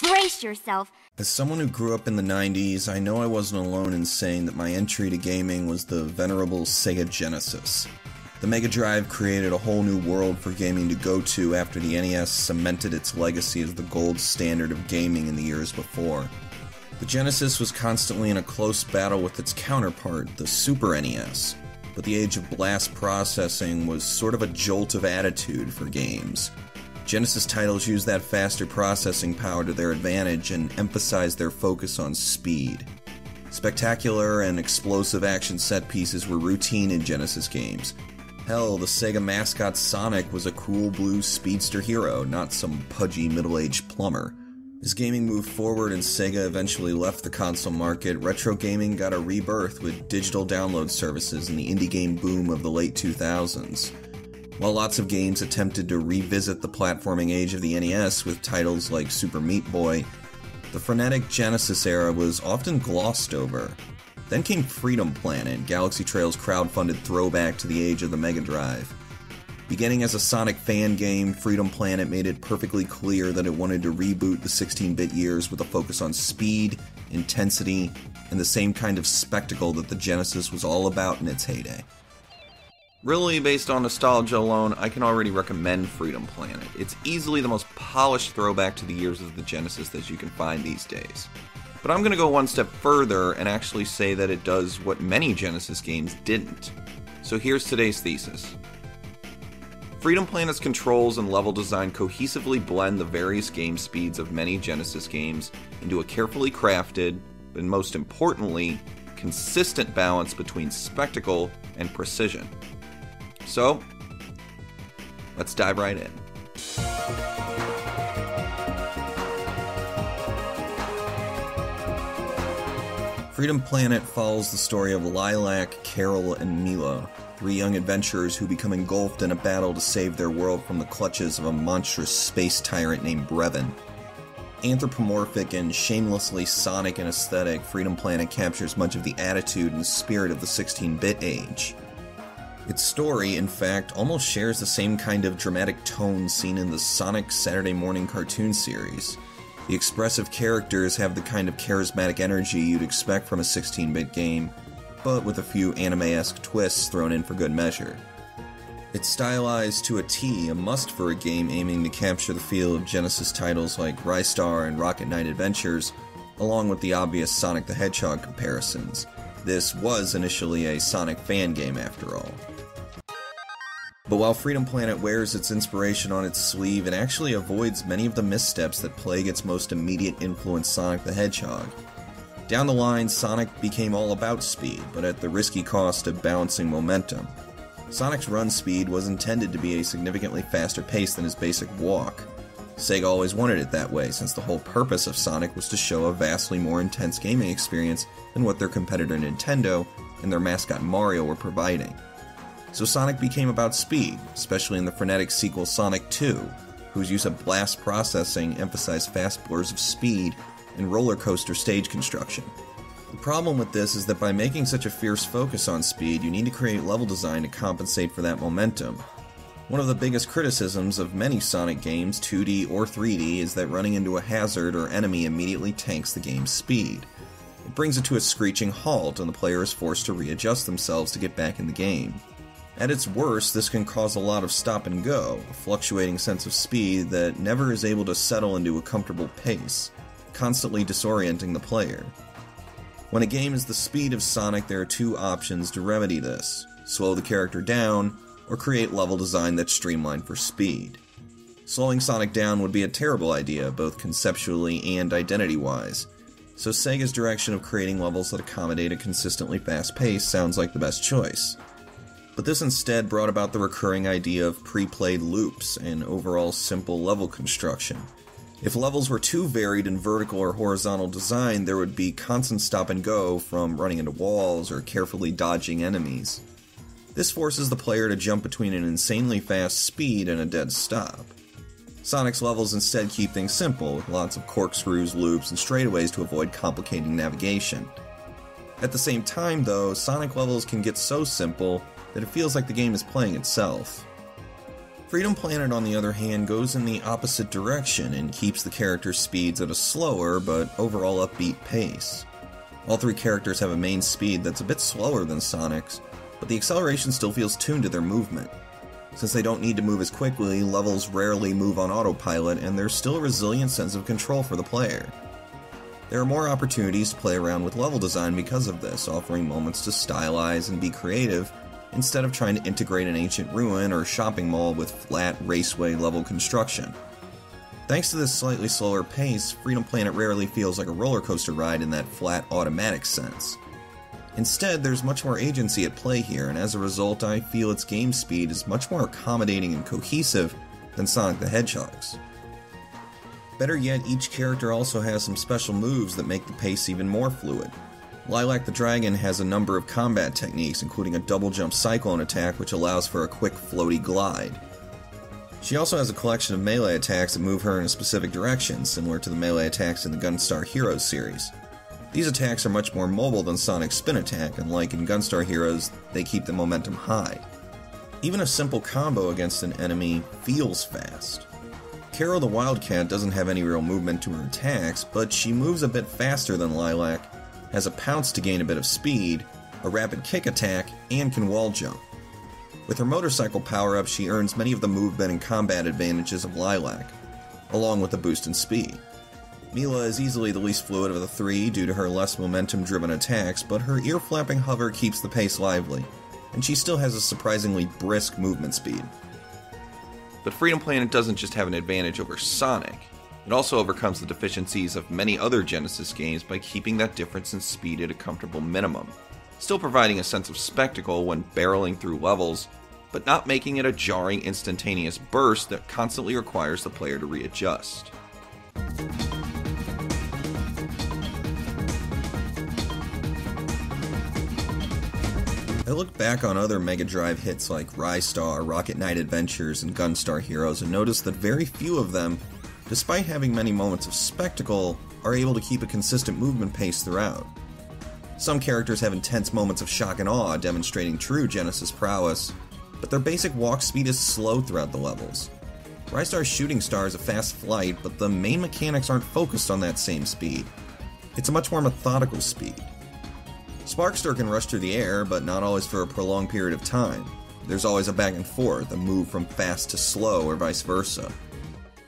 Brace yourself. As someone who grew up in the 90s, I know I wasn't alone in saying that my entry to gaming was the venerable Sega Genesis. The Mega Drive created a whole new world for gaming to go to after the NES cemented its legacy as the gold standard of gaming in the years before. The Genesis was constantly in a close battle with its counterpart, the Super NES, but the age of blast processing was sort of a jolt of attitude for games. Genesis titles used that faster processing power to their advantage and emphasized their focus on speed. Spectacular and explosive action set pieces were routine in Genesis games. Hell, the Sega mascot Sonic was a cool blue speedster hero, not some pudgy middle-aged plumber. As gaming moved forward and Sega eventually left the console market, retro gaming got a rebirth with digital download services and the indie game boom of the late 2000s. While lots of games attempted to revisit the platforming age of the NES with titles like Super Meat Boy, the frenetic Genesis era was often glossed over. Then came Freedom Planet, Galaxy Trail's crowdfunded throwback to the age of the Mega Drive. Beginning as a Sonic fan game, Freedom Planet made it perfectly clear that it wanted to reboot the 16-bit years with a focus on speed, intensity, and the same kind of spectacle that the Genesis was all about in its heyday. Really, based on nostalgia alone, I can already recommend Freedom Planet. It's easily the most polished throwback to the years of the Genesis that you can find these days. But I'm going to go one step further and actually say that it does what many Genesis games didn't. So here's today's thesis. Freedom Planet's controls and level design cohesively blend the various game speeds of many Genesis games into a carefully crafted, and most importantly, consistent balance between spectacle and precision. So, let's dive right in. Freedom Planet follows the story of Lilac, Carol, and Milo, three young adventurers who become engulfed in a battle to save their world from the clutches of a monstrous space tyrant named Brevin. Anthropomorphic and shamelessly Sonic in aesthetic, Freedom Planet captures much of the attitude and spirit of the 16-bit age. Its story, in fact, almost shares the same kind of dramatic tone seen in the Sonic Saturday morning cartoon series. The expressive characters have the kind of charismatic energy you'd expect from a 16-bit game, but with a few anime-esque twists thrown in for good measure. It's stylized to a T, a must for a game aiming to capture the feel of Genesis titles like Ristar and Rocket Knight Adventures, along with the obvious Sonic the Hedgehog comparisons. This was initially a Sonic fan game after all. But while Freedom Planet wears its inspiration on its sleeve, it actually avoids many of the missteps that plague its most immediate influence, Sonic the Hedgehog. Down the line, Sonic became all about speed, but at the risky cost of balancing momentum. Sonic's run speed was intended to be a significantly faster pace than his basic walk. Sega always wanted it that way, since the whole purpose of Sonic was to show a vastly more intense gaming experience than what their competitor Nintendo and their mascot Mario were providing. So Sonic became about speed, especially in the frenetic sequel Sonic 2, whose use of blast processing emphasized fast blurs of speed and roller coaster stage construction. The problem with this is that by making such a fierce focus on speed, you need to create level design to compensate for that momentum. One of the biggest criticisms of many Sonic games, 2D or 3D, is that running into a hazard or enemy immediately tanks the game's speed. It brings it to a screeching halt, and the player is forced to readjust themselves to get back in the game. At its worst, this can cause a lot of stop and go, a fluctuating sense of speed that never is able to settle into a comfortable pace, constantly disorienting the player. When a game is the speed of Sonic, there are two options to remedy this: slow the character down, or create level design that's streamlined for speed. Slowing Sonic down would be a terrible idea, both conceptually and identity-wise, so Sega's direction of creating levels that accommodate a consistently fast pace sounds like the best choice. But this instead brought about the recurring idea of pre-played loops and overall simple level construction. If levels were too varied in vertical or horizontal design, there would be constant stop and go from running into walls or carefully dodging enemies. This forces the player to jump between an insanely fast speed and a dead stop. Sonic's levels instead keep things simple, with lots of corkscrews, loops, and straightaways to avoid complicating navigation. At the same time, though, Sonic levels can get so simple that it feels like the game is playing itself. Freedom Planet, on the other hand, goes in the opposite direction and keeps the characters' speeds at a slower but overall upbeat pace. All three characters have a main speed that's a bit slower than Sonic's, but the acceleration still feels tuned to their movement. Since they don't need to move as quickly, levels rarely move on autopilot, and there's still a resilient sense of control for the player. There are more opportunities to play around with level design because of this, offering moments to stylize and be creative, instead of trying to integrate an ancient ruin or shopping mall with flat raceway level construction. Thanks to this slightly slower pace, Freedom Planet rarely feels like a roller coaster ride in that flat automatic sense. Instead, there's much more agency at play here, and as a result, I feel its game speed is much more accommodating and cohesive than Sonic the Hedgehog's. Better yet, each character also has some special moves that make the pace even more fluid. Lilac the Dragon has a number of combat techniques, including a double jump cyclone attack which allows for a quick floaty glide. She also has a collection of melee attacks that move her in a specific direction, similar to the melee attacks in the Gunstar Heroes series. These attacks are much more mobile than Sonic's spin attack, and like in Gunstar Heroes, they keep the momentum high. Even a simple combo against an enemy feels fast. Carol the Wildcat doesn't have any real movement to her attacks, but she moves a bit faster than Lilac, has a pounce to gain a bit of speed, a rapid kick attack, and can wall jump. With her motorcycle power-up, she earns many of the movement and combat advantages of Lilac, along with a boost in speed. Mila is easily the least fluid of the three due to her less momentum-driven attacks, but her ear-flapping hover keeps the pace lively, and she still has a surprisingly brisk movement speed. But Freedom Planet doesn't just have an advantage over Sonic. It also overcomes the deficiencies of many other Genesis games by keeping that difference in speed at a comfortable minimum, still providing a sense of spectacle when barreling through levels, but not making it a jarring instantaneous burst that constantly requires the player to readjust. I looked back on other Mega Drive hits like Ristar, Rocket Knight Adventures, and Gunstar Heroes and noticed that very few of them, despite having many moments of spectacle, are able to keep a consistent movement pace throughout. Some characters have intense moments of shock and awe, demonstrating true Genesis prowess, but their basic walk speed is slow throughout the levels. Ristar's Shooting Star is a fast flight, but the main mechanics aren't focused on that same speed. It's a much more methodical speed. Sparkster can rush through the air, but not always for a prolonged period of time. There's always a back and forth, a move from fast to slow, or vice versa.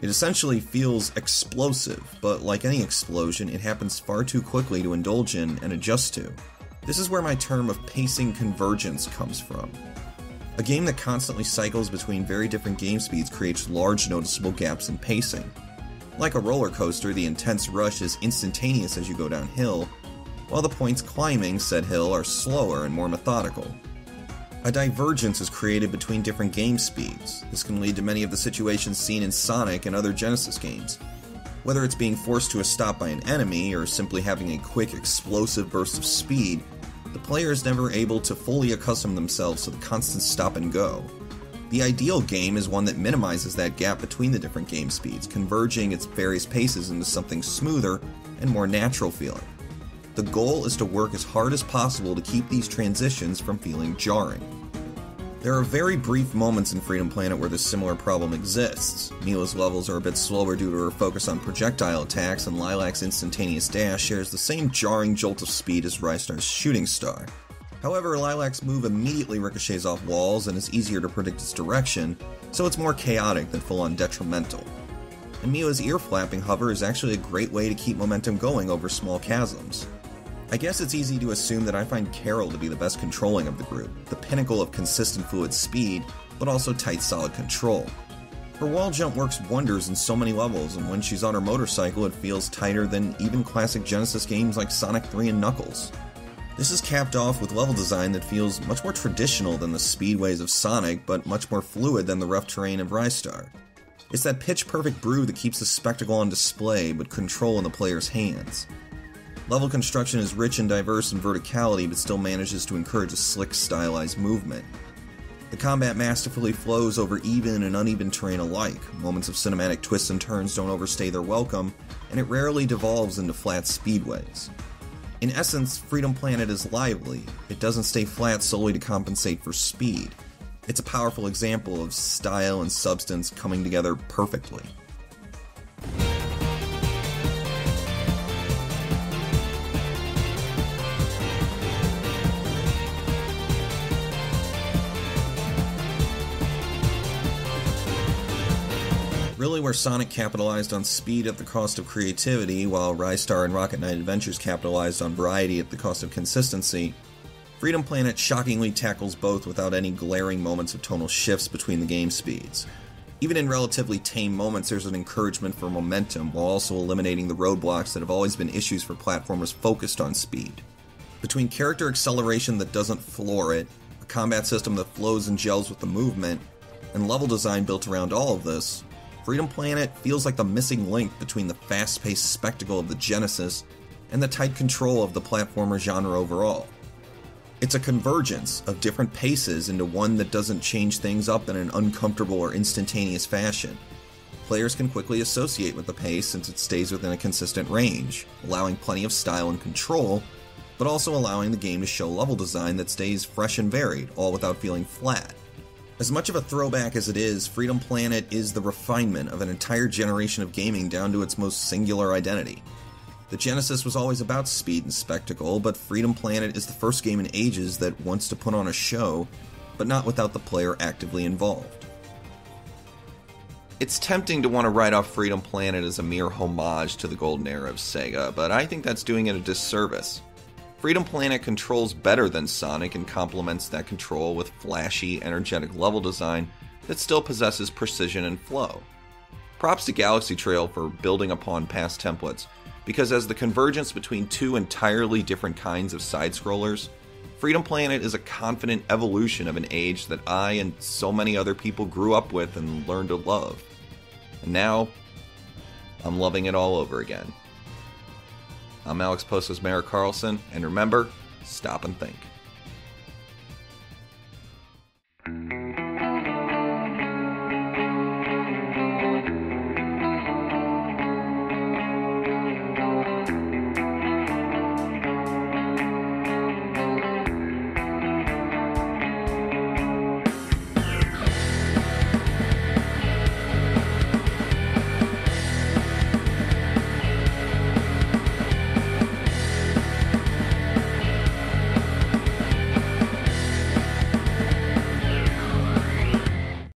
It essentially feels explosive, but like any explosion, it happens far too quickly to indulge in and adjust to. This is where my term of pacing convergence comes from. A game that constantly cycles between very different game speeds creates large noticeable gaps in pacing. Like a roller coaster, the intense rush is instantaneous as you go downhill, while the points climbing said hill are slower and more methodical. A divergence is created between different game speeds. This can lead to many of the situations seen in Sonic and other Genesis games. Whether it's being forced to a stop by an enemy, or simply having a quick, explosive burst of speed, the player is never able to fully accustom themselves to the constant stop and go. The ideal game is one that minimizes that gap between the different game speeds, converging its various paces into something smoother and more natural feeling. The goal is to work as hard as possible to keep these transitions from feeling jarring. There are very brief moments in Freedom Planet where this similar problem exists. Mila's levels are a bit slower due to her focus on projectile attacks, and Lilac's instantaneous dash shares the same jarring jolt of speed as Ristar's Shooting Star. However, Lilac's move immediately ricochets off walls and is easier to predict its direction, so it's more chaotic than full-on detrimental. And Mila's ear-flapping hover is actually a great way to keep momentum going over small chasms. I guess it's easy to assume that I find Carol to be the best controlling of the group, the pinnacle of consistent fluid speed, but also tight solid control. Her wall jump works wonders in so many levels, and when she's on her motorcycle it feels tighter than even classic Genesis games like Sonic 3 and Knuckles. This is capped off with level design that feels much more traditional than the speedways of Sonic, but much more fluid than the rough terrain of Ristar. It's that pitch-perfect brew that keeps the spectacle on display, but control in the player's hands. Level construction is rich and diverse in verticality, but still manages to encourage a slick, stylized movement. The combat masterfully flows over even and uneven terrain alike. Moments of cinematic twists and turns don't overstay their welcome, and it rarely devolves into flat speedways. In essence, Freedom Planet is lively. It doesn't stay flat solely to compensate for speed. It's a powerful example of style and substance coming together perfectly. Really, where Sonic capitalized on speed at the cost of creativity, while Ristar and Rocket Knight Adventures capitalized on variety at the cost of consistency, Freedom Planet shockingly tackles both without any glaring moments of tonal shifts between the game speeds. Even in relatively tame moments, there's an encouragement for momentum, while also eliminating the roadblocks that have always been issues for platformers focused on speed. Between character acceleration that doesn't floor it, a combat system that flows and gels with the movement, and level design built around all of this, Freedom Planet feels like the missing link between the fast-paced spectacle of the Genesis and the tight control of the platformer genre overall. It's a convergence of different paces into one that doesn't change things up in an uncomfortable or instantaneous fashion. Players can quickly associate with the pace since it stays within a consistent range, allowing plenty of style and control, but also allowing the game to show level design that stays fresh and varied, all without feeling flat. As much of a throwback as it is, Freedom Planet is the refinement of an entire generation of gaming down to its most singular identity. The Genesis was always about speed and spectacle, but Freedom Planet is the first game in ages that wants to put on a show, but not without the player actively involved. It's tempting to want to write off Freedom Planet as a mere homage to the golden era of Sega, but I think that's doing it a disservice. Freedom Planet controls better than Sonic and complements that control with flashy, energetic level design that still possesses precision and flow. Props to Galaxy Trail for building upon past templates, because as the convergence between two entirely different kinds of side-scrollers, Freedom Planet is a confident evolution of an age that I and so many other people grew up with and learned to love. And now, I'm loving it all over again. I'm Alex PostMesmeric Carlson, and remember, stop and think.